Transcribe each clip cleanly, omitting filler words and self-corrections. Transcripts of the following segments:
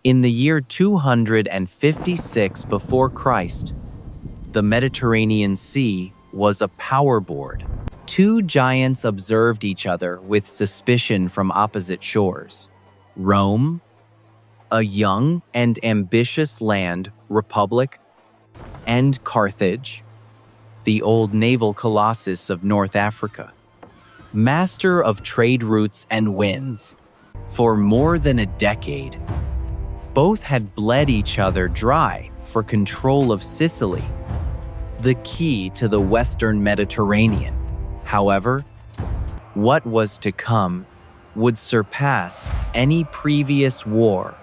In the year 256 before Christ, the Mediterranean Sea was a power board. Two giants observed each other with suspicion from opposite shores. Rome, a young and ambitious land republic, and Carthage, the old naval colossus of North Africa, master of trade routes and winds. For more than a decade, both had bled each other dry for control of Sicily, the key to the Western Mediterranean. However, what was to come would surpass any previous war,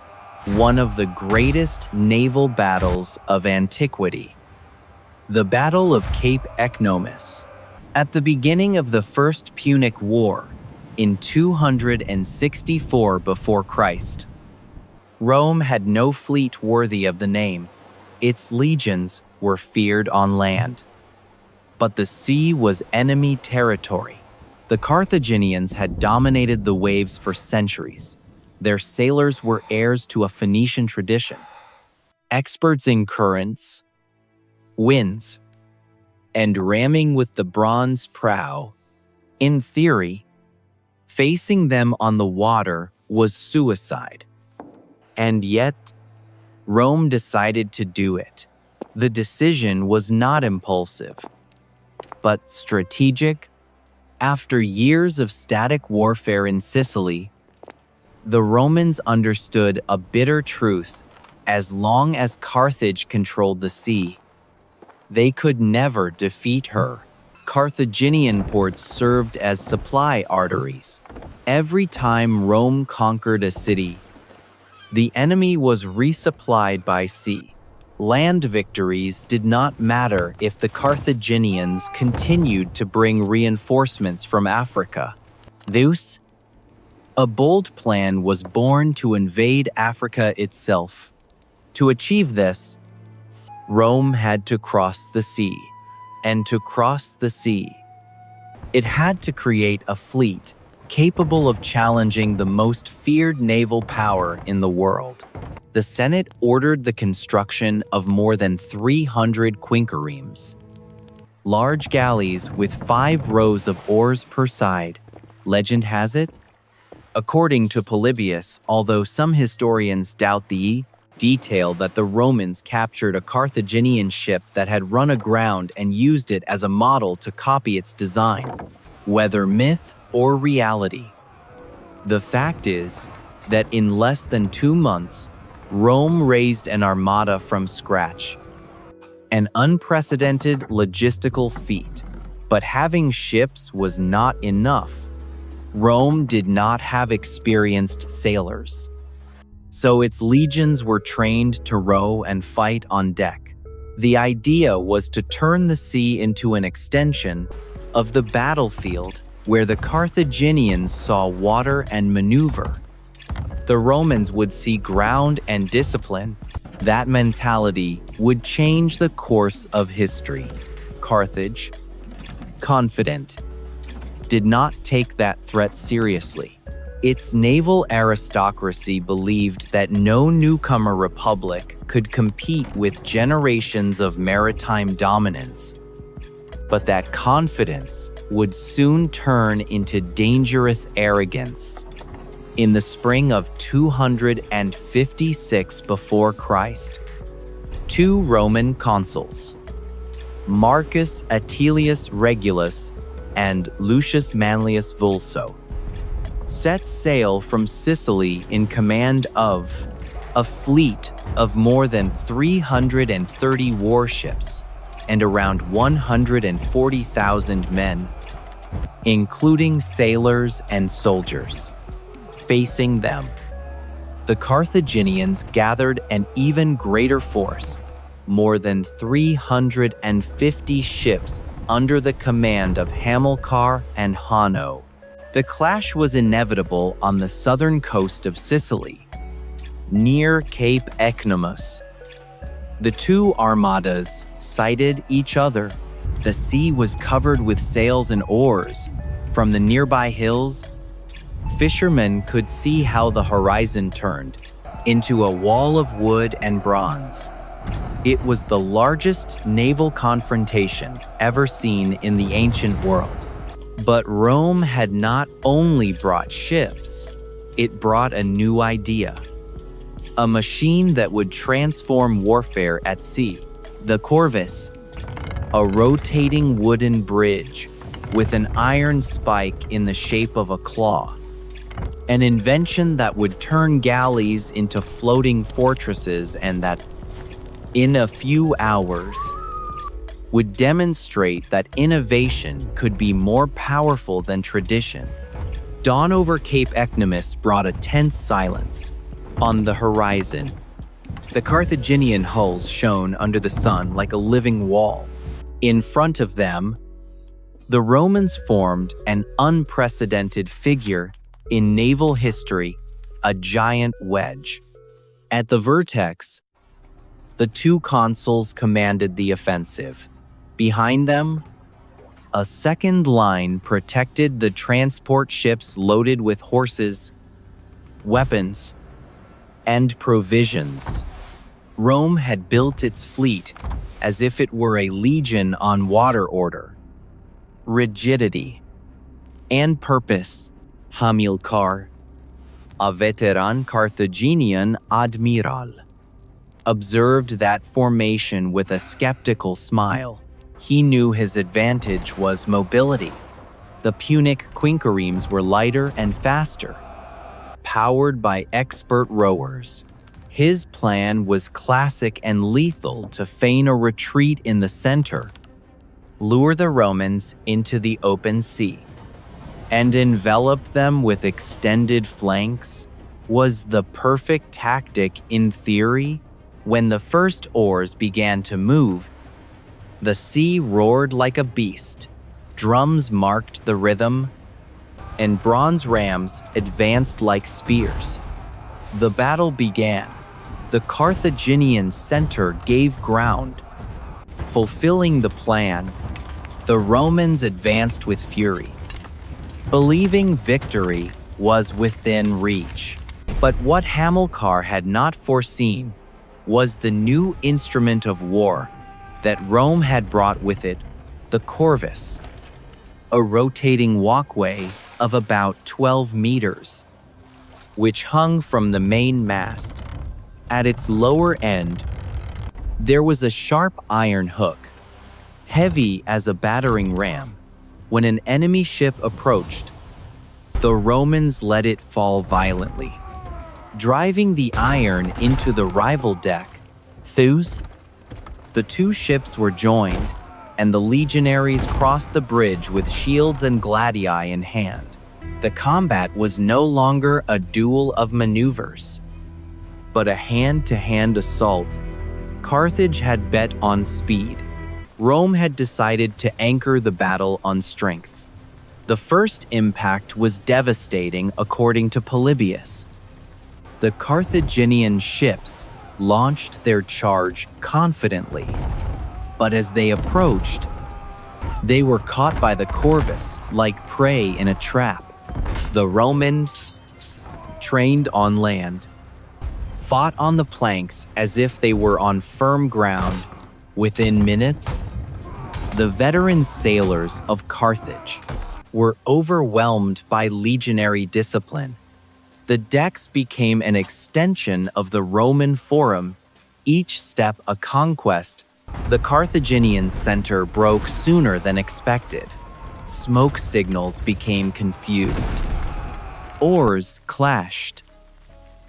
one of the greatest naval battles of antiquity. The Battle of Cape Ecnomus. At the beginning of the First Punic War, in 264 before Christ, Rome had no fleet worthy of the name. Its legions were feared on land, but the sea was enemy territory. The Carthaginians had dominated the waves for centuries. Their sailors were heirs to a Phoenician tradition, experts in currents, winds, and ramming with the bronze prow. In theory, facing them on the water was suicide. And yet, Rome decided to do it. The decision was not impulsive, but strategic. After years of static warfare in Sicily, the Romans understood a bitter truth: as long as Carthage controlled the sea, they could never defeat her. Carthaginian ports served as supply arteries. Every time Rome conquered a city, the enemy was resupplied by sea. Land victories did not matter if the Carthaginians continued to bring reinforcements from Africa. Thus, a bold plan was born to invade Africa itself. To achieve this, Rome had to cross the sea. And to cross the sea, it had to create a fleet capable of challenging the most feared naval power in the world. The Senate ordered the construction of more than 300 quinqueremes, large galleys with 5 rows of oars per side. Legend has it, according to Polybius, although some historians doubt the detail, that the Romans captured a Carthaginian ship that had run aground and used it as a model to copy its design. Whether myth or reality, the fact is that in less than 2 months, Rome raised an armada from scratch. An unprecedented logistical feat. But having ships was not enough. Rome did not have experienced sailors, so its legions were trained to row and fight on deck. The idea was to turn the sea into an extension of the battlefield where the Carthaginians saw water and maneuver. The Romans would see ground and discipline. That mentality would change the course of history. Carthage, confident, did not take that threat seriously. Its naval aristocracy believed that no newcomer republic could compete with generations of maritime dominance, but that confidence would soon turn into dangerous arrogance. In the spring of 256 before Christ, 2 Roman consuls, Marcus Atilius Regulus and Lucius Manlius Vulso, set sail from Sicily in command of a fleet of more than 330 warships and around 140,000 men, including sailors and soldiers. Facing them, the Carthaginians gathered an even greater force, more than 350 ships under the command of Hamilcar and Hanno. The clash was inevitable on the southern coast of Sicily, near Cape Ecnomus. The 2 armadas sighted each other. The sea was covered with sails and oars. From the nearby hills, fishermen could see how the horizon turned. into a wall of wood and bronze. It was the largest naval confrontation ever seen in the ancient world. But Rome had not only brought ships, it brought a new idea. A machine that would transform warfare at sea. The corvus, a rotating wooden bridge with an iron spike in the shape of a claw. An invention that would turn galleys into floating fortresses and that, in a few hours, would demonstrate that innovation could be more powerful than tradition. Dawn over Cape Ecnomus brought a tense silence. On the horizon, the Carthaginian hulls shone under the sun like a living wall. In front of them, the Romans formed an unprecedented figure in naval history, a giant wedge. At the vertex, the two consuls commanded the offensive. Behind them, a second line protected the transport ships loaded with horses, weapons, and provisions. Rome had built its fleet as if it were a legion on water order. Rigidity and purpose. Hamilcar, a veteran Carthaginian admiral, observed that formation with a skeptical smile. He knew his advantage was mobility. The Punic quinqueremes were lighter and faster, powered by expert rowers. His plan was classic and lethal: to feign a retreat in the center, lure the Romans into the open sea, and envelop them with extended flanks. Was the perfect tactic in theory. When the first oars began to move, the sea roared like a beast. Drums marked the rhythm, and bronze rams advanced like spears. The battle began. The Carthaginian center gave ground. Fulfilling the plan, the Romans advanced with fury, believing victory was within reach. But what Hamilcar had not foreseen was the new instrument of war that Rome had brought with it, the corvus, a rotating walkway of about 12 meters, which hung from the main mast. At its lower end, there was a sharp iron hook, heavy as a battering ram. When an enemy ship approached, the Romans let it fall violently, driving the iron into the rival deck. Thus, the two ships were joined, and the legionaries crossed the bridge with shields and gladii in hand. The combat was no longer a duel of maneuvers, but a hand-to-hand assault. Carthage had bet on speed. Rome had decided to anchor the battle on strength. The first impact was devastating, according to Polybius. The Carthaginian ships launched their charge confidently, but as they approached, they were caught by the corvus like prey in a trap. The Romans, trained on land, fought on the planks as if they were on firm ground. Within minutes, the veteran sailors of Carthage were overwhelmed by legionary discipline. The decks became an extension of the Roman forum, each step a conquest. The Carthaginian center broke sooner than expected. Smoke signals became confused. Oars clashed,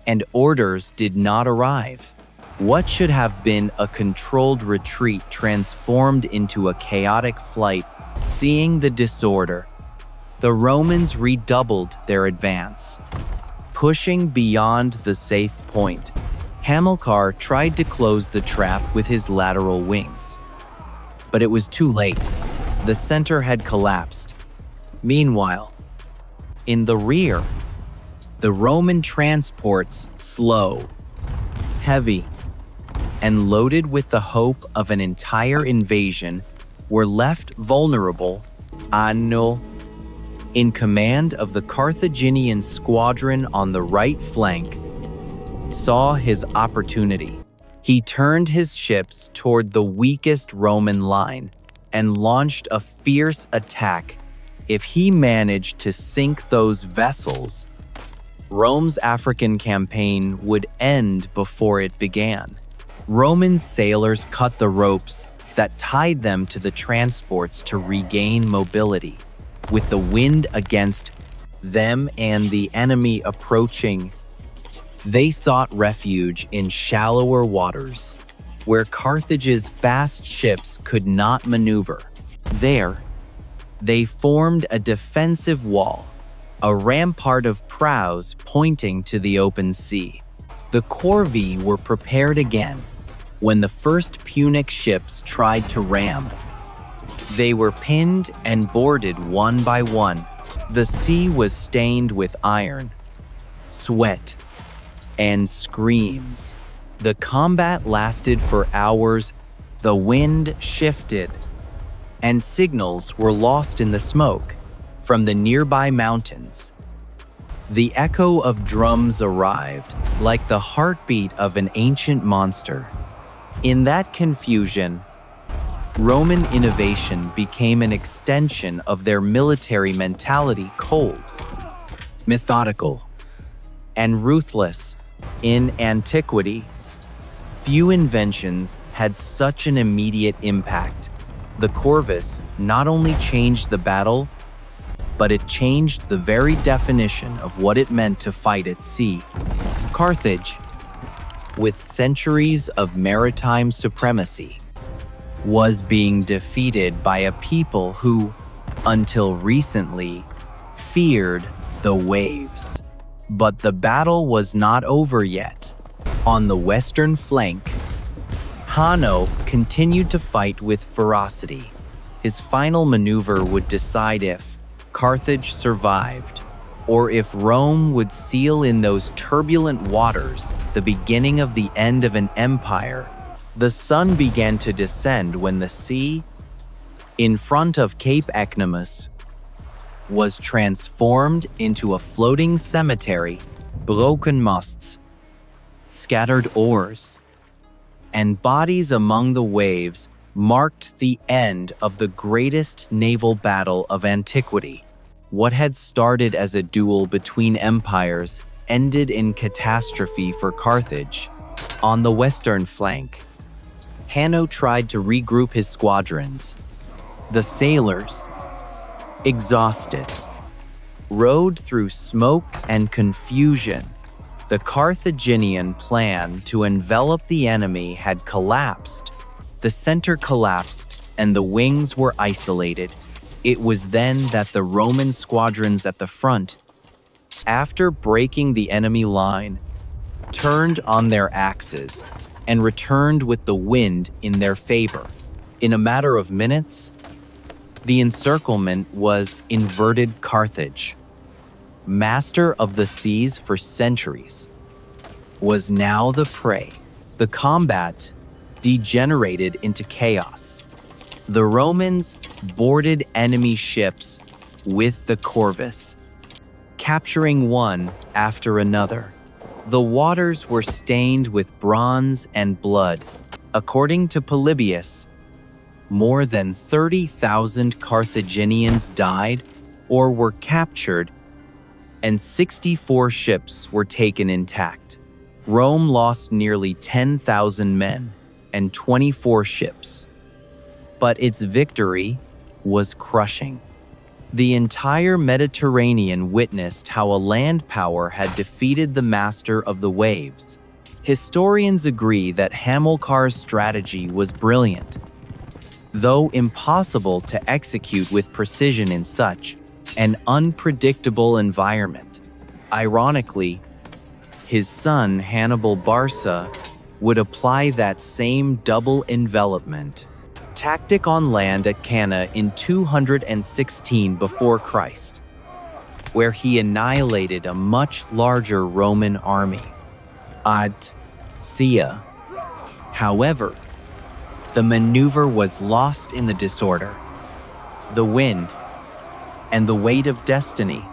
and orders did not arrive. What should have been a controlled retreat transformed into a chaotic flight. Seeing the disorder, the Romans redoubled their advance, pushing beyond the safe point. Hamilcar tried to close the trap with his lateral wings, but it was too late. The center had collapsed. Meanwhile, in the rear, the Roman transports, slow, heavy, and loaded with the hope of an entire invasion, were left vulnerable. Anno, in command of the Carthaginian squadron on the right flank, saw his opportunity. He turned his ships toward the weakest Roman line and launched a fierce attack. If he managed to sink those vessels, Rome's African campaign would end before it began. Roman sailors cut the ropes that tied them to the transports to regain mobility. With the wind against them and the enemy approaching, they sought refuge in shallower waters, where Carthage's fast ships could not maneuver. There, they formed a defensive wall, a rampart of prows pointing to the open sea. The corvi were prepared again when the first Punic ships tried to ram. They were pinned and boarded one by one. The sea was stained with iron, sweat, and screams. The combat lasted for hours. The wind shifted, and signals were lost in the smoke from the nearby mountains. The echo of drums arrived, like the heartbeat of an ancient monster. In that confusion, Roman innovation became an extension of their military mentality, cold, methodical, and ruthless. In antiquity, few inventions had such an immediate impact. The corvus not only changed the battle, but it changed the very definition of what it meant to fight at sea. Carthage, with centuries of maritime supremacy, was being defeated by a people who, until recently, feared the waves. But the battle was not over yet. On the western flank, Hanno continued to fight with ferocity. His final maneuver would decide if Carthage survived, or if Rome would seal in those turbulent waters the beginning of the end of an empire. The sun began to descend when the sea, in front of Cape Ecnomus, was transformed into a floating cemetery. Broken masts, scattered oars, and bodies among the waves marked the end of the greatest naval battle of antiquity. What had started as a duel between empires ended in catastrophe for Carthage. On the western flank, Hanno tried to regroup his squadrons. The sailors, exhausted, rode through smoke and confusion. The Carthaginian plan to envelop the enemy had collapsed. The center collapsed and the wings were isolated. It was then that the Roman squadrons at the front, after breaking the enemy line, turned on their axes and returned with the wind in their favor. In a matter of minutes, the encirclement was inverted. Carthage, master of the seas for centuries, was now the prey. The combat degenerated into chaos. The Romans boarded enemy ships with the corvus, capturing one after another. The waters were stained with bronze and blood. According to Polybius, more than 30,000 Carthaginians died or were captured, and 64 ships were taken intact. Rome lost nearly 10,000 men and 24 ships. But its victory was crushing. The entire Mediterranean witnessed how a land power had defeated the master of the waves. Historians agree that Hamilcar's strategy was brilliant, though impossible to execute with precision in such an unpredictable environment. Ironically, his son Hannibal Barca would apply that same double envelopment tactic on land at Cannae in 216 before Christ, where he annihilated a much larger Roman army. Audacity. However, the maneuver was lost in the disorder, the wind, and the weight of destiny.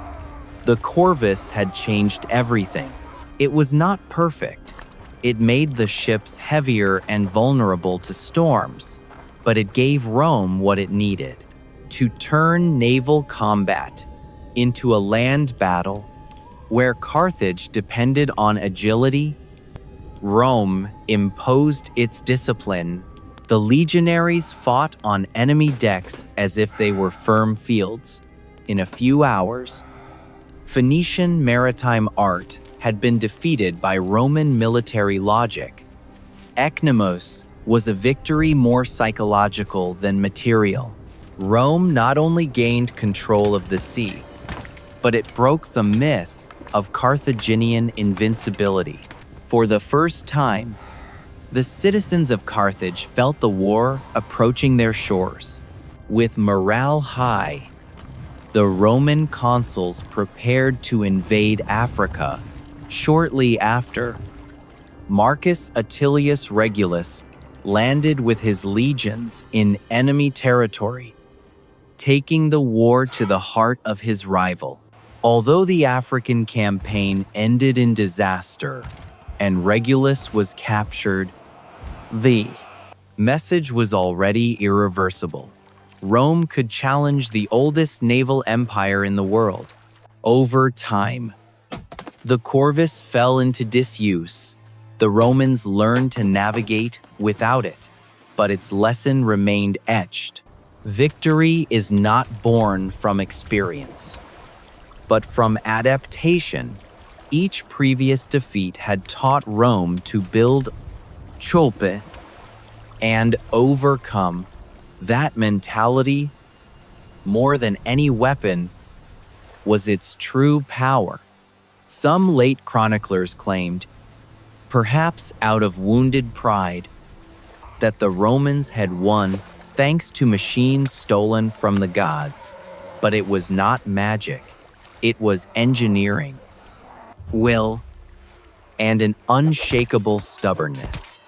The corvus had changed everything. It was not perfect. It made the ships heavier and vulnerable to storms, but it gave Rome what it needed: to turn naval combat into a land battle. Where Carthage depended on agility, Rome imposed its discipline. The legionaries fought on enemy decks as if they were firm fields. In a few hours, Phoenician maritime art had been defeated by Roman military logic. Ecnomus was a victory more psychological than material. Rome not only gained control of the sea, but it broke the myth of Carthaginian invincibility. For the first time, the citizens of Carthage felt the war approaching their shores. With morale high, the Roman consuls prepared to invade Africa. Shortly after, Marcus Atilius Regulus landed with his legions in enemy territory, taking the war to the heart of his rival. Although the African campaign ended in disaster and Regulus was captured, the message was already irreversible. Rome could challenge the oldest naval empire in the world. Over time, the corvus fell into disuse. The Romans learned to navigate without it, but its lesson remained etched. Victory is not born from experience, but from adaptation. Each previous defeat had taught Rome to build chope and overcome. That mentality, more than any weapon, was its true power. Some late chroniclers claimed, perhaps out of wounded pride, that the Romans had won thanks to machines stolen from the gods. But it was not magic. It was engineering, will, and an unshakable stubbornness.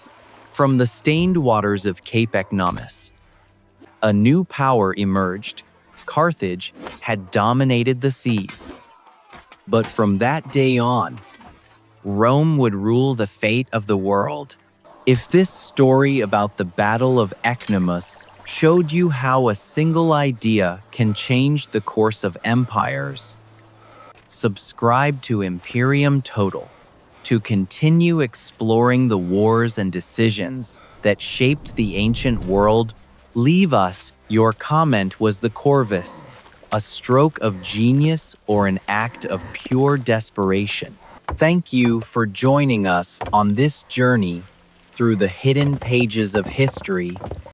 From the stained waters of Cape Ecnomus, a new power emerged. Carthage had dominated the seas. But from that day on, Rome would rule the fate of the world. If this story about the Battle of Ecnomus showed you how a single idea can change the course of empires, subscribe to Imperium Total to continue exploring the wars and decisions that shaped the ancient world. Leave us your comment. Was the corvus a stroke of genius or an act of pure desperation? Thank you for joining us on this journey through the hidden pages of history.